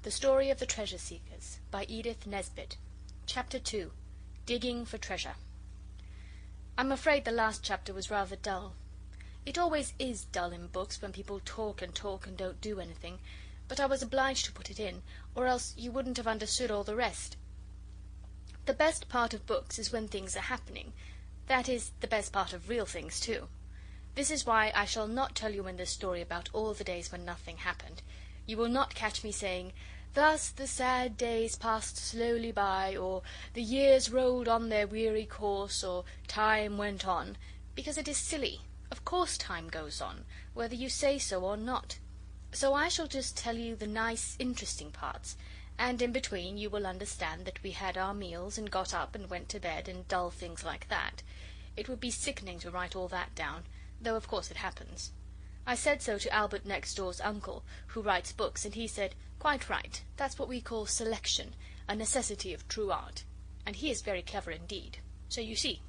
The Story of the Treasure Seekers by Edith Nesbit. Chapter 2. Digging for Treasure. I'm afraid the last chapter was rather dull. It always is dull in books when people talk and don't do anything, but I was obliged to put it in, or else you wouldn't have understood all the rest. The best part of books is when things are happening. That is the best part of real things too. This is why I shall not tell you in this story about all the days when nothing happened. You will not catch me saying, "Thus the sad days passed slowly by," or "the years rolled on their weary course," or "time went on," because it is silly. Of course time goes on, whether you say so or not. So I shall just tell you the nice, interesting parts, and in between you will understand that we had our meals and got up and went to bed and dull things like that. It would be sickening to write all that down, though of course it happens. I said so to Albert next door's uncle, who writes books, and he said, "Quite right, that's what we call selection, a necessity of true art." And he is very clever indeed. So you see.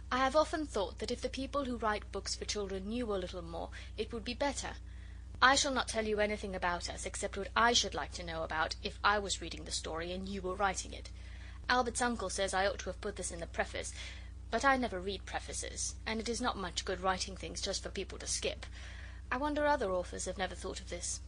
I have often thought that if the people who write books for children knew a little more, it would be better. I shall not tell you anything about us except what I should like to know about if I was reading the story and you were writing it. Albert's uncle says I ought to have put this in the preface, but I never read prefaces, and it is not much good writing things just for people to skip. I wonder other authors have never thought of this.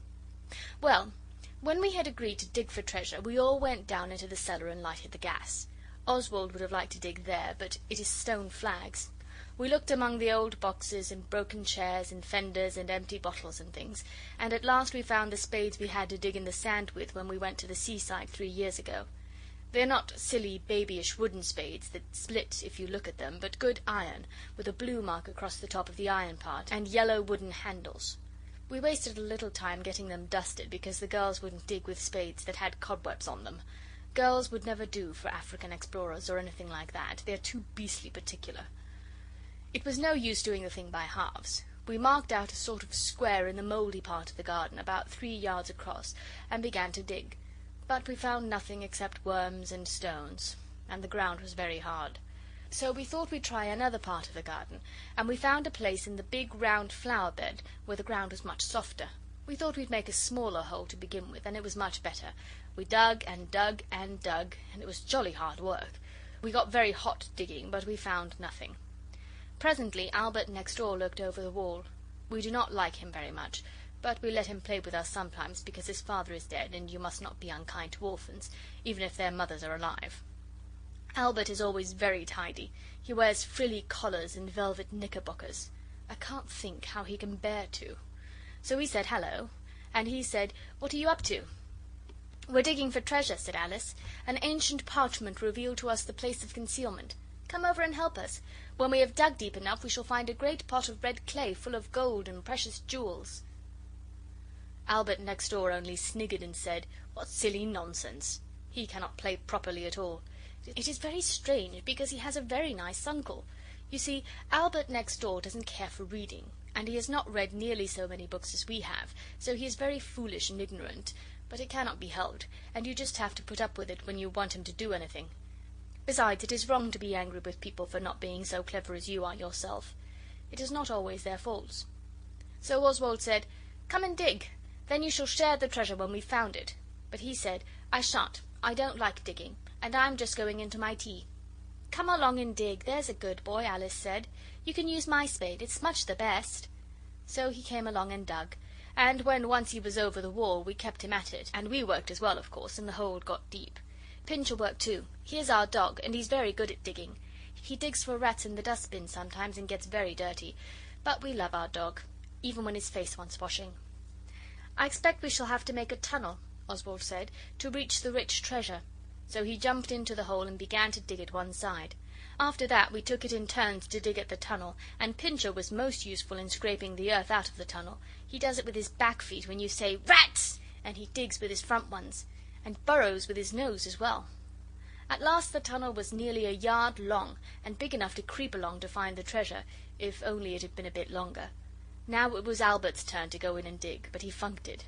Well, when we had agreed to dig for treasure, we all went down into the cellar and lighted the gas. Oswald would have liked to dig there, but it is stone flags. We looked among the old boxes and broken chairs and fenders and empty bottles and things, and at last we found the spades we had to dig in the sand with when we went to the seaside 3 years ago. They are not silly, babyish wooden spades that split if you look at them, but good iron, with a blue mark across the top of the iron part, and yellow wooden handles. We wasted a little time getting them dusted because the girls wouldn't dig with spades that had cobwebs on them. Girls would never do for African explorers or anything like that. They are too beastly particular. It was no use doing the thing by halves. We marked out a sort of square in the mouldy part of the garden, about 3 yards across, and began to dig. But we found nothing except worms and stones, and the ground was very hard. So we thought we'd try another part of the garden, and we found a place in the big round flower bed where the ground was much softer. We thought we'd make a smaller hole to begin with, and it was much better. We dug and dug and dug, and it was jolly hard work. We got very hot digging, but we found nothing. Presently Albert next door looked over the wall. We do not like him very much, but we let him play with us sometimes because his father is dead, and you must not be unkind to orphans, even if their mothers are alive. Albert is always very tidy. He wears frilly collars and velvet knickerbockers. I can't think how he can bear to. So we said hello, and he said, "What are you up to?" "We're digging for treasure," said Alice. "An ancient parchment revealed to us the place of concealment. Come over and help us. When we have dug deep enough we shall find a great pot of red clay full of gold and precious jewels." Albert next door only sniggered and said, "What silly nonsense." He cannot play properly at all. It is very strange, because he has a very nice uncle. You see, Albert next door doesn't care for reading, and he has not read nearly so many books as we have, so he is very foolish and ignorant, but it cannot be helped, and you just have to put up with it when you want him to do anything. Besides, it is wrong to be angry with people for not being so clever as you are yourself. It is not always their faults. So Oswald said, "Come and dig. Then you shall share the treasure when we've found it." But he said, "I shan't. I don't like digging, and I'm just going into my tea." "Come along and dig, there's a good boy," Alice said. "You can use my spade, it's much the best." So he came along and dug, and when once he was over the wall we kept him at it, and we worked as well, of course, and the hole got deep. Pincher worked too. He is our dog, and he's very good at digging. He digs for rats in the dustbin sometimes and gets very dirty, but we love our dog, even when his face wants washing. "I expect we shall have to make a tunnel," Oswald said, "to reach the rich treasure." So he jumped into the hole and began to dig at one side. After that we took it in turns to dig at the tunnel, and Pincher was most useful in scraping the earth out of the tunnel. He does it with his back feet when you say "Rats!" and he digs with his front ones, and burrows with his nose as well. At last the tunnel was nearly 1 yard long, and big enough to creep along to find the treasure, if only it had been a bit longer. Now it was Albert's turn to go in and dig, but he funked it.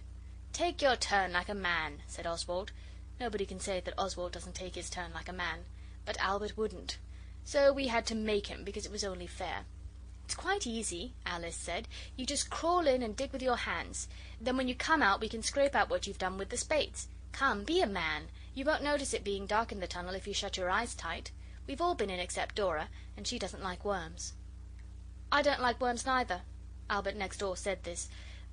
"Take your turn like a man," said Oswald. Nobody can say that Oswald doesn't take his turn like a man, but Albert wouldn't. So we had to make him, because it was only fair. "It's quite easy," Alice said. "You just crawl in and dig with your hands. Then when you come out we can scrape out what you've done with the spades. Come, be a man. You won't notice it being dark in the tunnel if you shut your eyes tight. We've all been in except Dora, and she doesn't like worms." "I don't like worms neither." Albert next door said this,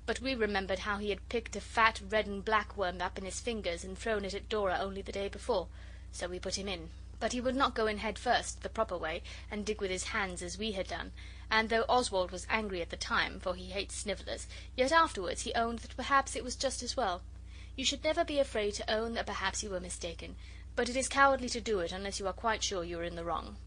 but we remembered how he had picked a fat red and black worm up in his fingers and thrown it at Dora only the day before, so we put him in. But he would not go in head first, the proper way, and dig with his hands as we had done, and though Oswald was angry at the time, for he hates snivellers, yet afterwards he owned that perhaps it was just as well. You should never be afraid to own that perhaps you were mistaken, but it is cowardly to do it unless you are quite sure you are in the wrong.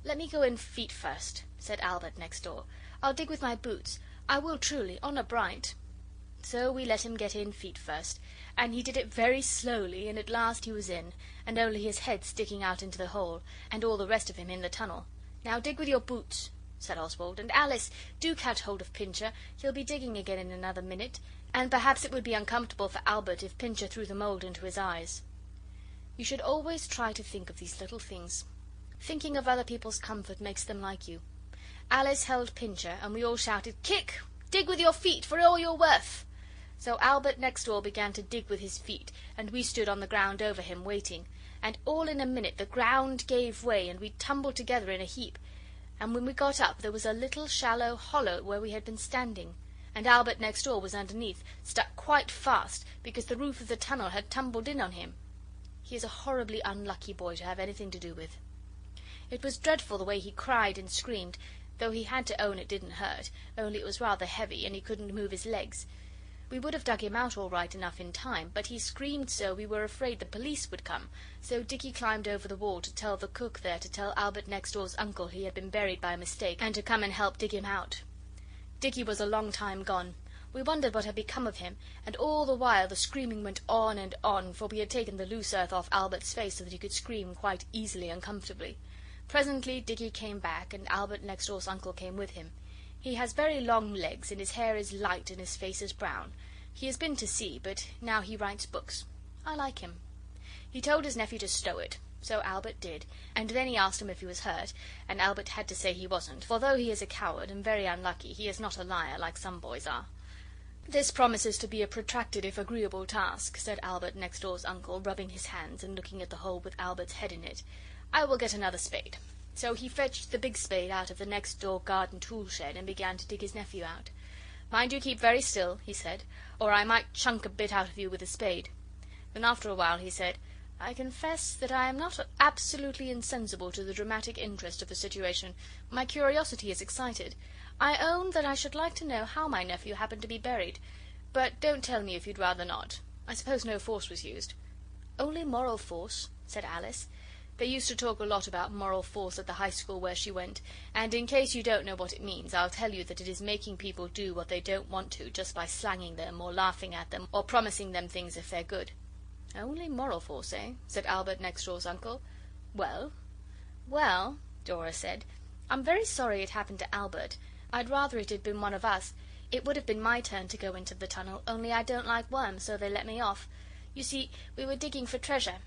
"Let me go in feet first," said Albert next door. "I'll dig with my boots. I will truly, honour bright." So we let him get in feet first, and he did it very slowly, and at last he was in, and only his head sticking out into the hole, and all the rest of him in the tunnel. "Now dig with your boots," said Oswald, "and Alice, do catch hold of Pincher. He'll be digging again in another minute, and perhaps it would be uncomfortable for Albert if Pincher threw the mould into his eyes." You should always try to think of these little things. Thinking of other people's comfort makes them like you. Alice held Pincher, and we all shouted, "Kick! Dig with your feet, for all you're worth!" So Albert next door began to dig with his feet, and we stood on the ground over him, waiting, and all in a minute the ground gave way, and we tumbled together in a heap, and when we got up there was a little shallow hollow where we had been standing, and Albert next door was underneath, stuck quite fast, because the roof of the tunnel had tumbled in on him. He is a horribly unlucky boy to have anything to do with. It was dreadful the way he cried and screamed, though he had to own it didn't hurt, only it was rather heavy, and he couldn't move his legs. We would have dug him out all right enough in time, but he screamed so we were afraid the police would come, so Dicky climbed over the wall to tell the cook there to tell Albert next door's uncle he had been buried by mistake, and to come and help dig him out. Dicky was a long time gone. We wondered what had become of him, and all the while the screaming went on and on, for we had taken the loose earth off Albert's face so that he could scream quite easily and comfortably. Presently Dicky came back, and Albert next door's uncle came with him. He has very long legs, and his hair is light and his face is brown. He has been to sea, but now he writes books. I like him. He told his nephew to stow it, so Albert did, and then he asked him if he was hurt, and Albert had to say he wasn't, for though he is a coward and very unlucky, he is not a liar like some boys are. "This promises to be a protracted if agreeable task," said Albert next door's uncle, rubbing his hands and looking at the hole with Albert's head in it. "I will get another spade." So he fetched the big spade out of the next door garden tool shed and began to dig his nephew out. "Mind you keep very still," he said, "or I might chunk a bit out of you with the spade." Then after a while he said, "I confess that I am not absolutely insensible to the dramatic interest of the situation. My curiosity is excited. I own that I should like to know how my nephew happened to be buried. But don't tell me if you'd rather not. I suppose no force was used." "Only moral force," said Alice. They used to talk a lot about moral force at the high school where she went, and in case you don't know what it means, I'll tell you that it is making people do what they don't want to just by slanging them, or laughing at them, or promising them things if they're good. "Only moral force, eh?" said Albert next door's uncle. "Well?" "Well," Dora said, "I'm very sorry it happened to Albert. I'd rather it had been one of us. It would have been my turn to go into the tunnel, only I don't like worms, so they let me off. You see, we were digging for treasure."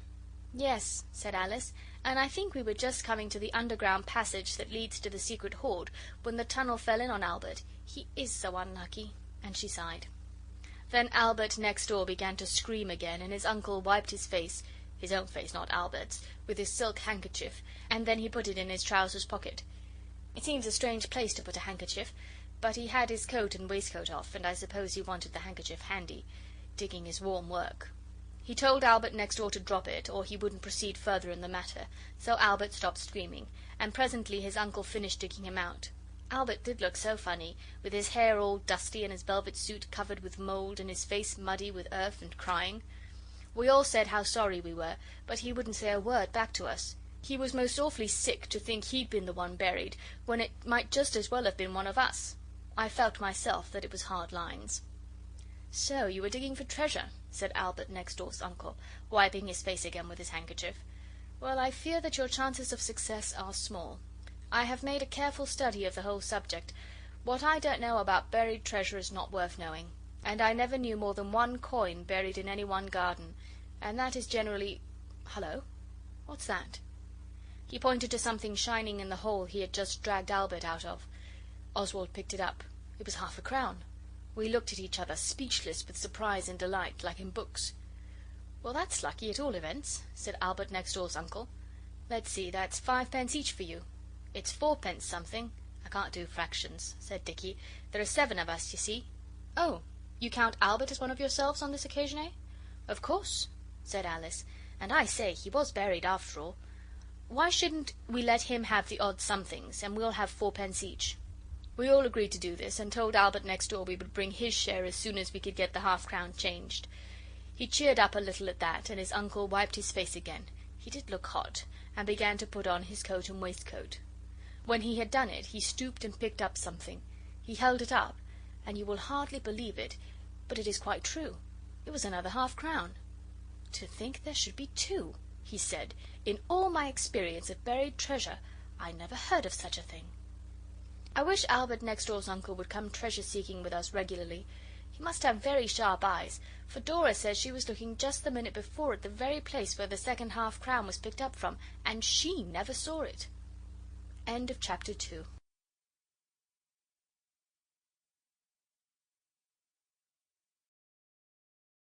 "Yes," said Alice, "and I think we were just coming to the underground passage that leads to the secret hoard when the tunnel fell in on Albert. He is so unlucky." And she sighed. Then Albert next door began to scream again, and his uncle wiped his face, his own face, not Albert's, with his silk handkerchief, and then he put it in his trousers pocket. It seems a strange place to put a handkerchief, but he had his coat and waistcoat off, and I suppose he wanted the handkerchief handy. Digging is warm work. He told Albert next door to drop it, or he wouldn't proceed further in the matter, so Albert stopped screaming, and presently his uncle finished digging him out. Albert did look so funny, with his hair all dusty and his velvet suit covered with mould and his face muddy with earth and crying. We all said how sorry we were, but he wouldn't say a word back to us. He was most awfully sick to think he'd been the one buried, when it might just as well have been one of us. I felt myself that it was hard lines. "So you were digging for treasure," said Albert next door's uncle, wiping his face again with his handkerchief. "Well, I fear that your chances of success are small. I have made a careful study of the whole subject. What I don't know about buried treasure is not worth knowing, and I never knew more than one coin buried in any one garden, and that is generally... Hullo, what's that?" He pointed to something shining in the hole he had just dragged Albert out of. Oswald picked it up. It was half a crown. We looked at each other, speechless with surprise and delight, like in books. "Well, that's lucky, at all events," said Albert next door's uncle. "Let's see, that's 5 pence each for you. It's 4 pence something. I can't do fractions," said Dicky. "There are 7 of us, you see." "Oh, you count Albert as one of yourselves on this occasion, eh?" "Of course," said Alice. "And I say, he was buried after all. Why shouldn't we let him have the odd somethings, and we'll have 4 pence each?" We all agreed to do this, and told Albert next door we would bring his share as soon as we could get the half-crown changed. He cheered up a little at that, and his uncle wiped his face again, he did look hot, and began to put on his coat and waistcoat. When he had done it, he stooped and picked up something. He held it up, and you will hardly believe it, but it is quite true. It was another half-crown. "To think there should be 2," he said. "In all my experience of buried treasure, I never heard of such a thing." I wish Albert next door's uncle would come treasure-seeking with us regularly. He must have very sharp eyes, for Dora says she was looking just the minute before at the very place where the second half-crown was picked up from, and she never saw it. End of chapter 2.